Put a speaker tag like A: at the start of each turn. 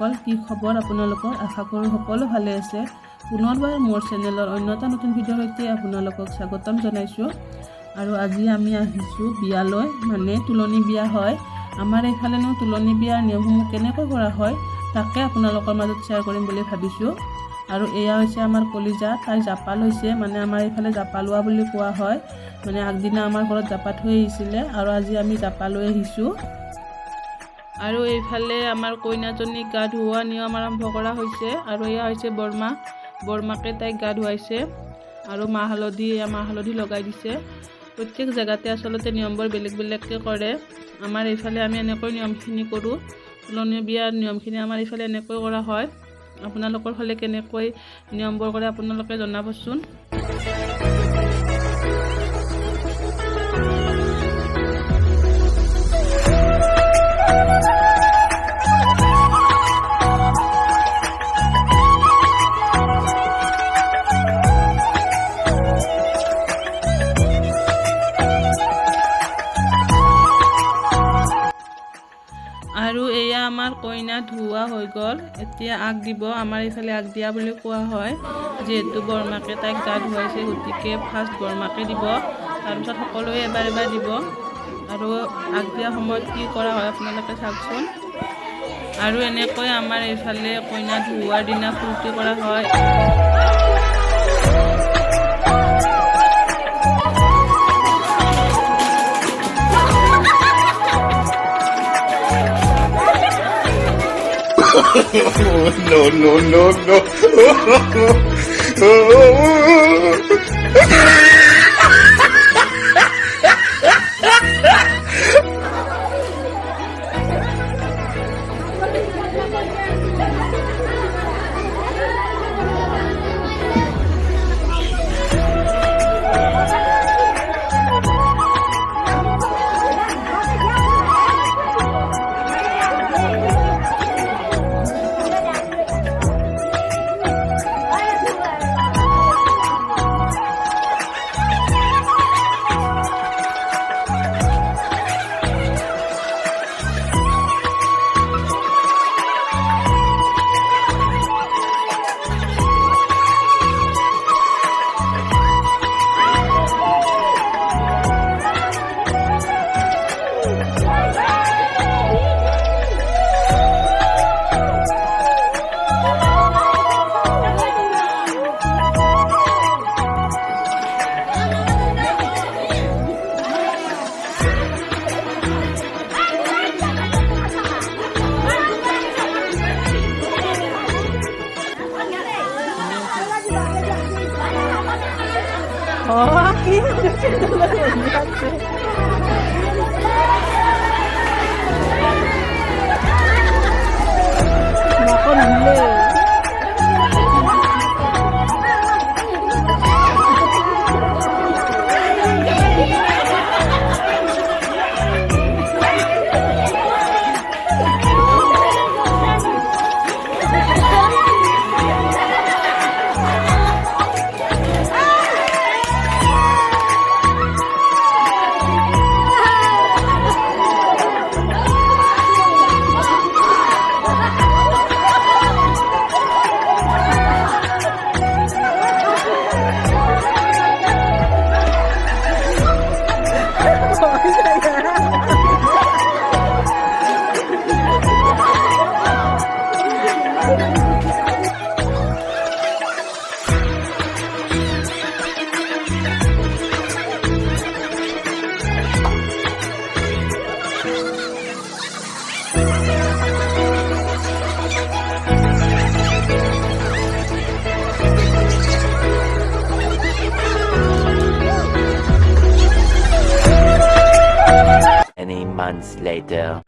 A: বন্ধুসকল, কি খবৰ আপোনালোকৰ? আশা কৰোঁ সকলো ভালে আছে। পুনৰবাৰ মোৰ চেনেলৰ অন্য এটা নতুন ভিডিঅ'ৰ সৈতে আপোনালোকক স্বাগতম জনাইছোঁ। আৰু আজি আমি আহিছোঁ বিয়ালৈ, মানে তুলনি বিয়া হয়। আমাৰ এইফালেনো তুলনি বিয়াৰ নিয়মসমূহ কেনেকৈ কৰা হয় তাকে আপোনালোকৰ মাজত শ্বেয়াৰ কৰিম বুলি ভাবিছোঁ। আৰু এয়া হৈছে আমাৰ কলিজা, তাই জাপা লৈছে, মানে আমাৰ এইফালে জাপা লোৱা বুলি কোৱা হয়। মানে আগদিনা আমাৰ ঘৰত জাপা থৈ আহিছিলে আৰু আজি আমি জাপা লৈ আহিছোঁ। আৰু এইফালে আমাৰ কইনাজনীক গা ধুওৱা নিয়ম আৰম্ভ কৰা হৈছে। আৰু এয়া হৈছে বৰমাকে তাইক গা ধুৱাইছে আৰু মাহ হালধি লগাই দিছে। প্ৰত্যেক জেগাতে আচলতে নিয়মবোৰ বেলেগ বেলেগকৈ কৰে। আমাৰ এইফালে আমি এনেকৈ নিয়মখিনি কৰোঁ। তুলনি বিয়াৰ নিয়মখিনি আমাৰ এইফালে এনেকৈ কৰা হয়। আপোনালোকৰ ফালে কেনেকৈ নিয়মবোৰ কৰে আপোনালোকে জনাবচোন। আৰু এয়া আমাৰ কইনা ধুওৱা হৈ গ'ল। এতিয়া আগ দিব, আমাৰ এইফালে আগ দিয়া বুলি কোৱা হয়। যিহেতু বৰমাকে তাইক গা ধুৱাইছে গতিকে ফাৰ্ষ্ট বৰমাকে দিব, তাৰপিছত সকলোৱে এবাৰ এবাৰ দিব। আৰু আগ দিয়া সময়ত কি কৰা হয় আপোনালোকে চাওকচোন। আৰু এনেকৈ আমাৰ এইফালে কইনা ধুওৱাৰ দিনা ফূৰ্তি কৰা হয়।
B: No.
A: Aquí
C: Many months later.